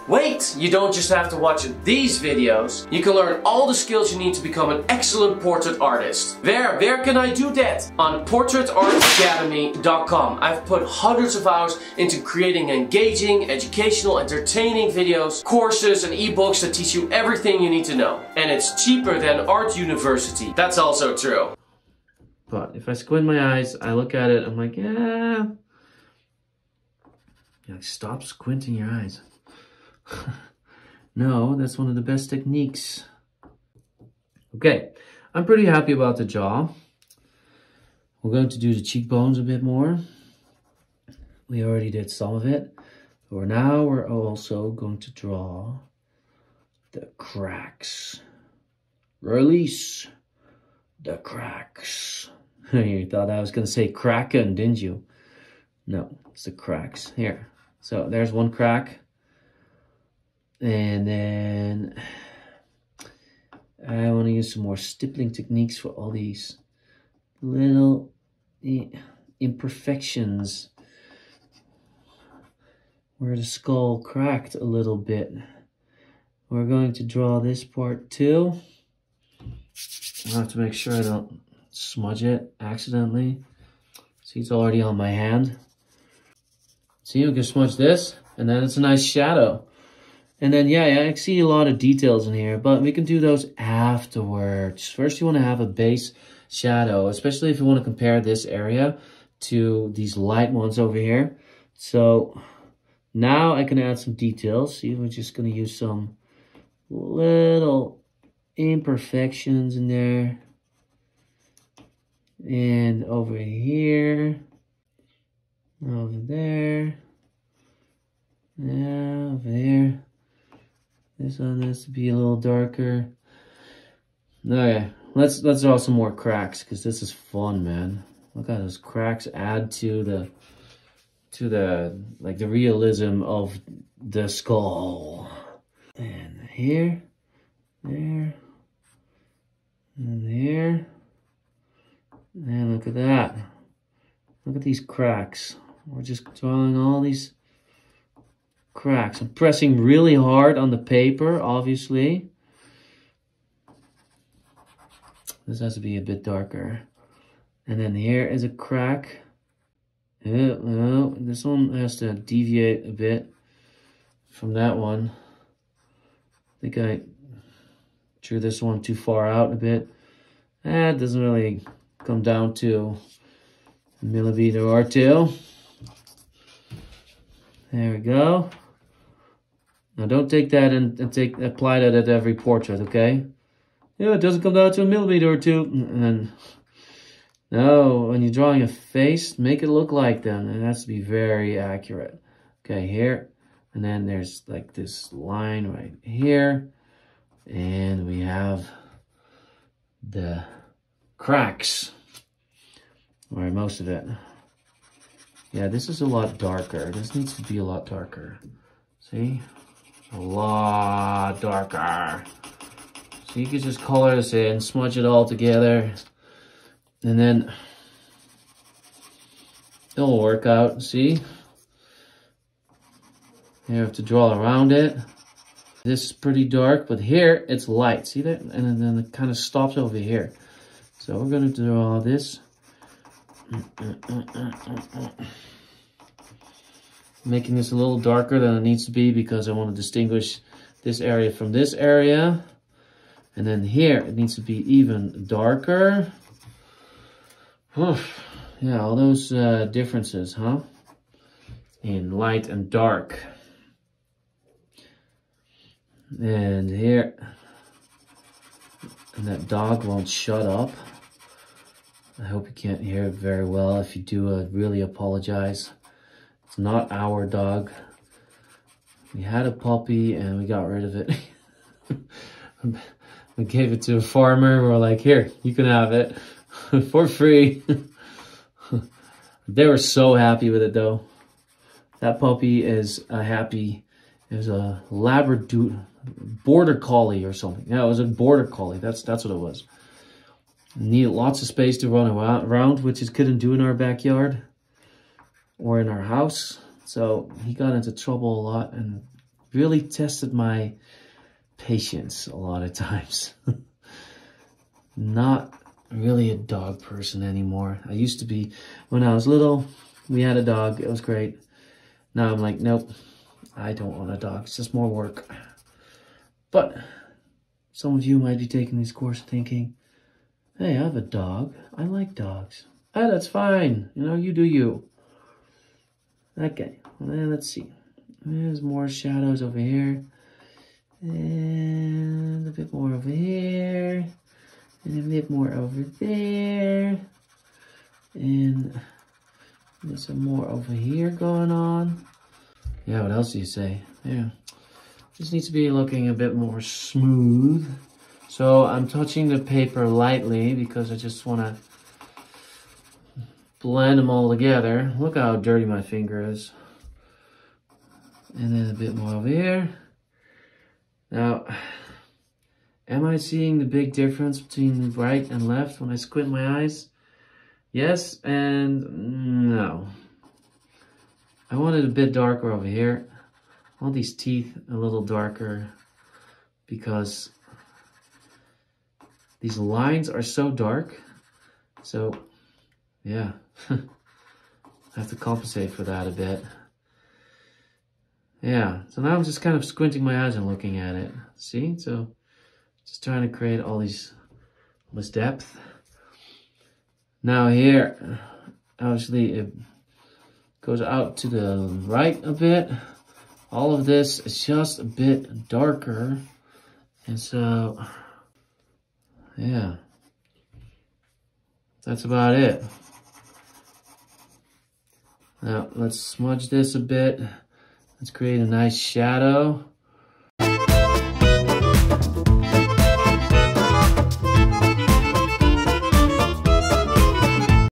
Wait! You don't just have to watch these videos. You can learn all the skills you need to become an excellent portrait artist. Where can I do that? On portraitartacademy.com. I've put hundreds of hours into creating engaging, educational, entertaining videos, courses and ebooks that teach you everything you need to know. And it's cheaper than Art University. That's also true. But if I squint my eyes, I look at it, I'm like, yeah. You're like, stop squinting your eyes. No, that's one of the best techniques. Okay, I'm pretty happy about the jaw. We're going to do the cheekbones a bit more. We already did some of it. But now we're also going to draw the cracks. Release the cracks. You thought I was going to say kraken, didn't you? No, it's the cracks. Here. So there's one crack. And then I want to use some more stippling techniques for all these little imperfections where the skull cracked a little bit. We're going to draw this part too. I have to make sure I don't smudge it accidentally. See, it's already on my hand. See, we can smudge this, and then it's a nice shadow. And then, yeah, I see a lot of details in here, but we can do those afterwards. First, you want to have a base shadow, especially if you want to compare this area to these light ones over here. So now I can add some details. See, we're just going to use some little imperfections in there. And over here, over there, yeah, over there. This one has to be a little darker. Okay, let's draw some more cracks because this is fun, man. Look how those cracks add to the like the realism of the skull. And here, there, and there. And look at that. Look at these cracks. We're just drawing all these cracks. I'm pressing really hard on the paper, obviously. This has to be a bit darker. And then here is a crack. Oh, this one has to deviate a bit from that one. I think I drew this one too far out a bit. It doesn't really come down to a millimeter or two. There we go. Now don't take that and apply that at every portrait, okay? Yeah, it doesn't come down to a millimeter or two. And no, when you're drawing a face, make it look like them. It has to be very accurate. Okay, here. And then there's like this line right here. And we have the cracks. Or most of it. Yeah, this is a lot darker. This needs to be a lot darker. See? A lot darker. So you can just color this in, smudge it all together. And then it'll work out, see? You have to draw around it. This is pretty dark, but here it's light. See that? And then it kind of stops over here. So we're going to draw this. Making this a little darker than it needs to be because I want to distinguish this area from this area. And then here it needs to be even darker. Yeah, all those differences, huh? In light and dark. And here, and that dog won't shut up. I hope you can't hear it very well. If you do, I really apologize. It's not our dog. We had a puppy and we got rid of it. We gave it to a farmer. We're like, here, you can have it for free. They were so happy with it though. That puppy is a happy, it was a Labrador, border collie or something. Yeah, it was a border collie. That's what it was. Needed lots of space to run around, which it couldn't do in our backyard or in our house. So he got into trouble a lot and really tested my patience a lot of times. Not really a dog person anymore. I used to be. When I was little, we had a dog. It was great. Now I'm like, nope, I don't want a dog. It's just more work. But some of you might be taking this course thinking, hey, I have a dog. I like dogs. Ah, that's fine. You know, you do you. Okay, well, let's see. There's more shadows over here. And a bit more over here. And a bit more over there. And there's some more over here going on. Yeah, what else do you say? Yeah. This needs to be looking a bit more smooth. So I'm touching the paper lightly because I just want to blend them all together. Look how dirty my finger is. And then a bit more over here. Now, am I seeing the big difference between right and left when I squint my eyes? Yes and no. I want it a bit darker over here. I want these teeth a little darker because these lines are so dark. So, yeah, I have to compensate for that a bit. Yeah, so now I'm just kind of squinting my eyes and looking at it. See? So, just trying to create all this depth. Now here, obviously it goes out to the right a bit. All of this is just a bit darker. And so, yeah, that's about it. Now let's smudge this a bit. Let's create a nice shadow.